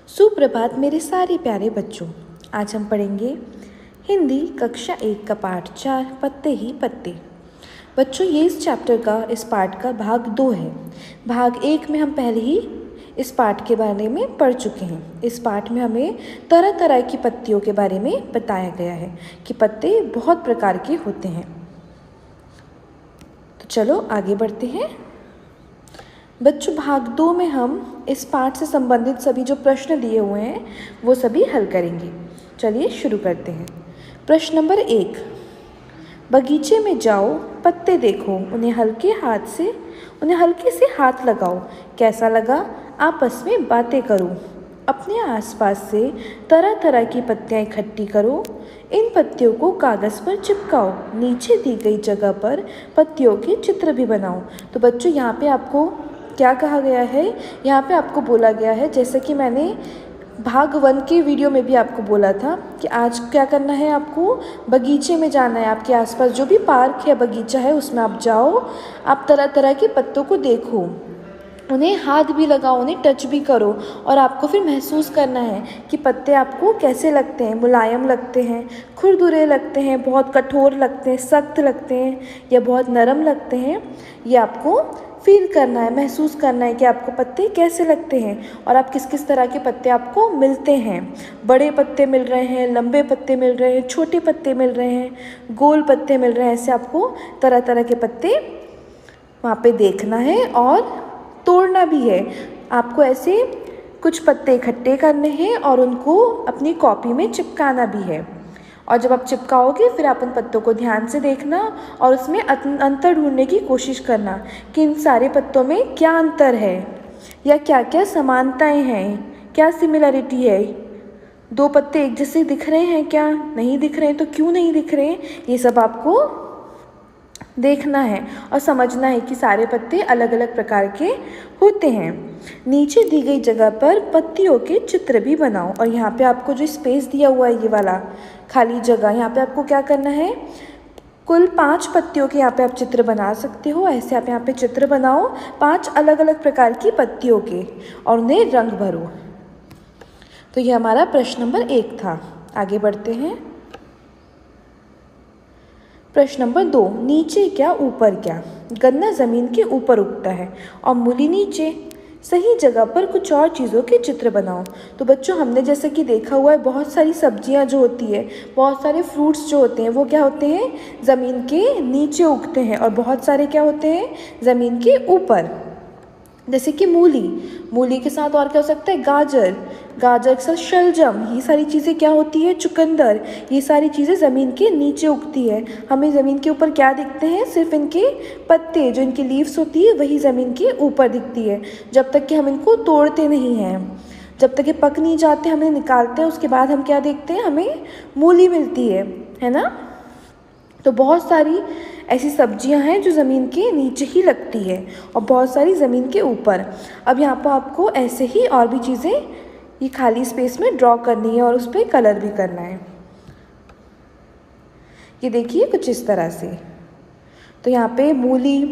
सुप्रभात मेरे सारे प्यारे बच्चों। आज हम पढ़ेंगे हिंदी कक्षा 1 का पाठ 4 पत्ते ही पत्ते। बच्चों, ये इस चैप्टर का इस पाठ का भाग 2 है। भाग 1 में हम पहले ही इस पाठ के बारे में पढ़ चुके हैं। इस पाठ में हमें तरह तरह की पत्तियों के बारे में बताया गया है कि पत्ते बहुत प्रकार के होते हैं। तो चलो आगे बढ़ते हैं। बच्चों, भाग 2 में हम इस पाठ से संबंधित सभी जो प्रश्न दिए हुए हैं वो सभी हल करेंगे। चलिए शुरू करते हैं। प्रश्न नंबर 1, बगीचे में जाओ, पत्ते देखो, उन्हें हल्के से हाथ लगाओ, कैसा लगा, आपस में बातें करो, अपने आसपास से तरह तरह की पत्तियां इकट्ठी करो, इन पत्तियों को कागज़ पर चिपकाओ, नीचे दी गई जगह पर पत्तियों के चित्र भी बनाओ। तो बच्चों, यहाँ पे आपको क्या कहा गया है, यहाँ पे आपको बोला गया है, जैसे कि मैंने भाग 1 के वीडियो में भी आपको बोला था कि आज क्या करना है, आपको बगीचे में जाना है। आपके आसपास जो भी पार्क है, बगीचा है, उसमें आप जाओ, आप तरह तरह के पत्तों को देखो, उन्हें हाथ भी लगाओ, उन्हें टच भी करो और आपको फिर महसूस करना है कि पत्ते आपको कैसे लगते हैं। मुलायम लगते हैं, खुरदुरे लगते हैं, बहुत कठोर लगते हैं, सख्त लगते हैं या बहुत नरम लगते हैं। ये आपको फील करना है, महसूस करना है कि आपको पत्ते कैसे लगते हैं और आप किस किस तरह के पत्ते आपको मिलते हैं। बड़े पत्ते मिल रहे हैं, लंबे पत्ते मिल रहे हैं, छोटे पत्ते मिल रहे हैं, गोल पत्ते मिल रहे हैं। ऐसे आपको तरह तरह के पत्ते वहाँ पे देखना है और तोड़ना भी है। आपको ऐसे कुछ पत्ते इकट्ठे करने हैं और उनको अपनी कॉपी में चिपकाना भी है। और जब आप चिपकाओगे फिर आप उन पत्तों को ध्यान से देखना और उसमें अंतर ढूंढने की कोशिश करना कि इन सारे पत्तों में क्या अंतर है या क्या क्या समानताएं हैं, क्या सिमिलरिटी है। 2 पत्ते एक जैसे दिख रहे हैं, क्या नहीं दिख रहे हैं, तो क्यों नहीं दिख रहे हैं, ये सब आपको देखना है और समझना है कि सारे पत्ते अलग अलग प्रकार के होते हैं। नीचे दी गई जगह पर पत्तियों के चित्र भी बनाओ। और यहाँ पे आपको जो स्पेस दिया हुआ है, ये वाला खाली जगह, यहाँ पे आपको क्या करना है, कुल 5 पत्तियों के यहाँ पे आप चित्र बना सकते हो। ऐसे आप यहाँ पे चित्र बनाओ 5 अलग अलग प्रकार की पत्तियों के और उन्हें रंग भरो। तो ये हमारा प्रश्न नंबर 1 था। आगे बढ़ते हैं। प्रश्न नंबर 2, नीचे क्या ऊपर क्या। गन्ना ज़मीन के ऊपर उगता है और मूली नीचे। सही जगह पर कुछ और चीज़ों के चित्र बनाओ। तो बच्चों, हमने जैसे कि देखा हुआ है, बहुत सारी सब्जियां जो होती है, बहुत सारे फ्रूट्स जो होते हैं, वो क्या होते हैं, ज़मीन के नीचे उगते हैं और बहुत सारे क्या होते हैं, ज़मीन के ऊपर। जैसे कि मूली के साथ और क्या हो सकता है, गाजर के साथ शलजम, ये सारी चीज़ें क्या होती है, चुकंदर, ये सारी चीज़ें ज़मीन के नीचे उगती है। हमें ज़मीन के ऊपर क्या दिखते हैं, सिर्फ इनके पत्ते, जो इनकी लीव्स होती है वही ज़मीन के ऊपर दिखती है। जब तक कि हम इनको तोड़ते नहीं हैं, जब तक ये पक नहीं जाते, हम इन्हें निकालते हैं, उसके बाद हम क्या देखते हैं, हमें मूली मिलती है ना। तो बहुत सारी ऐसी सब्जियां हैं जो ज़मीन के नीचे ही लगती है और बहुत सारी ज़मीन के ऊपर। अब यहाँ पर आपको ऐसे ही और भी चीज़ें ये खाली स्पेस में ड्रॉ करनी है और उस पर कलर भी करना है। ये देखिए कुछ इस तरह से। तो यहाँ पे मूली,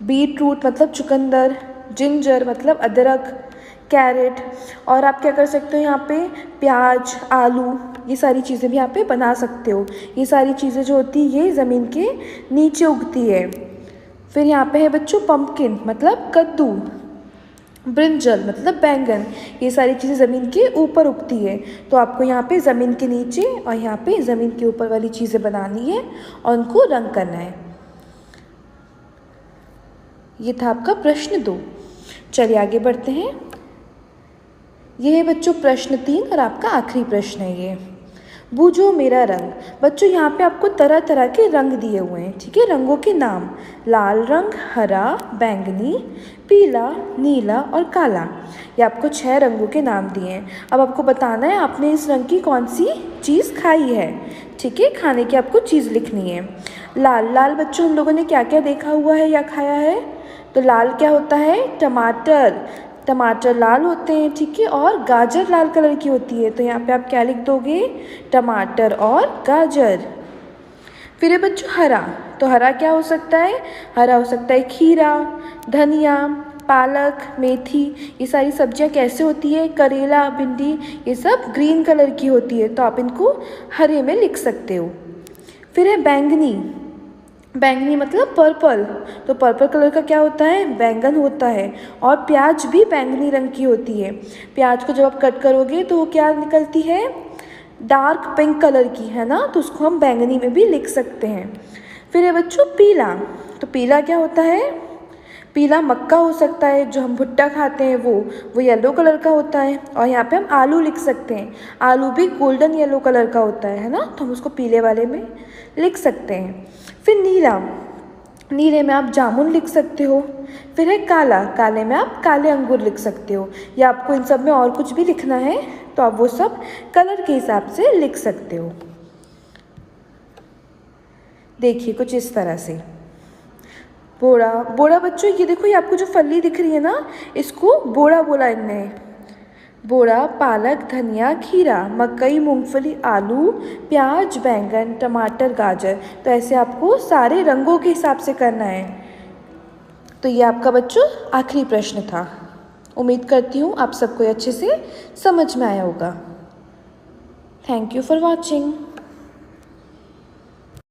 बीटरूट मतलब चुकंदर, जिंजर मतलब अदरक, कैरेट, और आप क्या कर सकते हो, यहाँ पे प्याज, आलू, ये सारी चीज़ें भी यहाँ पे बना सकते हो। ये सारी चीज़ें जो होती है ये ज़मीन के नीचे उगती है। फिर यहाँ पे है बच्चों पम्पकिन मतलब कद्दू, ब्रिंजल मतलब बैंगन, ये सारी चीज़ें ज़मीन के ऊपर उगती है। तो आपको यहाँ पे ज़मीन के नीचे और यहाँ पे ज़मीन के ऊपर वाली चीज़ें बनानी है और उनको रंग करना है। ये था आपका प्रश्न 2। चलिए आगे बढ़ते हैं। यह है बच्चों प्रश्न 3 और आपका आखिरी प्रश्न है ये, बूझो मेरा रंग। बच्चों, यहाँ पे आपको तरह तरह के रंग दिए हुए हैं, ठीक है। रंगों के नाम, लाल रंग, हरा, बैंगनी, पीला, नीला और काला। ये आपको 6 रंगों के नाम दिए हैं। अब आपको बताना है आपने इस रंग की कौन सी चीज़ खाई है, ठीक है। खाने की आपको चीज़ लिखनी है। लाल बच्चों, हम लोगों ने क्या क्या देखा हुआ है या खाया है, तो लाल क्या होता है, टमाटर लाल होते हैं, ठीक है। और गाजर लाल कलर की होती है, तो यहाँ पे आप क्या लिख दोगे, टमाटर और गाजर। फिर है बच्चों हरा, तो हरा क्या हो सकता है, हरा हो सकता है खीरा, धनिया, पालक, मेथी, ये सारी सब्जियां कैसे होती है, करेला, भिंडी, ये सब ग्रीन कलर की होती है, तो आप इनको हरे में लिख सकते हो। फिर है बैंगनी, बैंगनी मतलब पर्पल, तो पर्पल कलर का क्या होता है, बैंगन होता है। और प्याज भी बैंगनी रंग की होती है। प्याज को जब आप कट करोगे तो वो क्या निकलती है, डार्क पिंक कलर की, है ना, तो उसको हम बैंगनी में भी लिख सकते हैं। फिर है बच्चों पीला, तो पीला क्या होता है, पीला मक्का हो सकता है, जो हम भुट्टा खाते हैं वो येलो कलर का होता है। और यहाँ पे हम आलू लिख सकते हैं, आलू भी गोल्डन येलो कलर का होता है ना, तो हम उसको पीले वाले में लिख सकते हैं। फिर नीला, नीले में आप जामुन लिख सकते हो। फिर है काला, काले में आप काले अंगूर लिख सकते हो। या आपको इन सब में और कुछ भी लिखना है तो आप वो सब कलर के हिसाब से लिख सकते हो। देखिए कुछ इस तरह से। बोड़ा, बोड़ा बच्चों ये देखो, ये आपको जो फली दिख रही है ना, इसको बोड़ा बोला इनने। बोड़ा पालक, धनिया, खीरा, मकई, मूंगफली, आलू, प्याज, बैंगन, टमाटर, गाजर, तो ऐसे आपको सारे रंगों के हिसाब से करना है। तो ये आपका बच्चों आखिरी प्रश्न था। उम्मीद करती हूँ आप सबको अच्छे से समझ में आया होगा। Thank you for watching.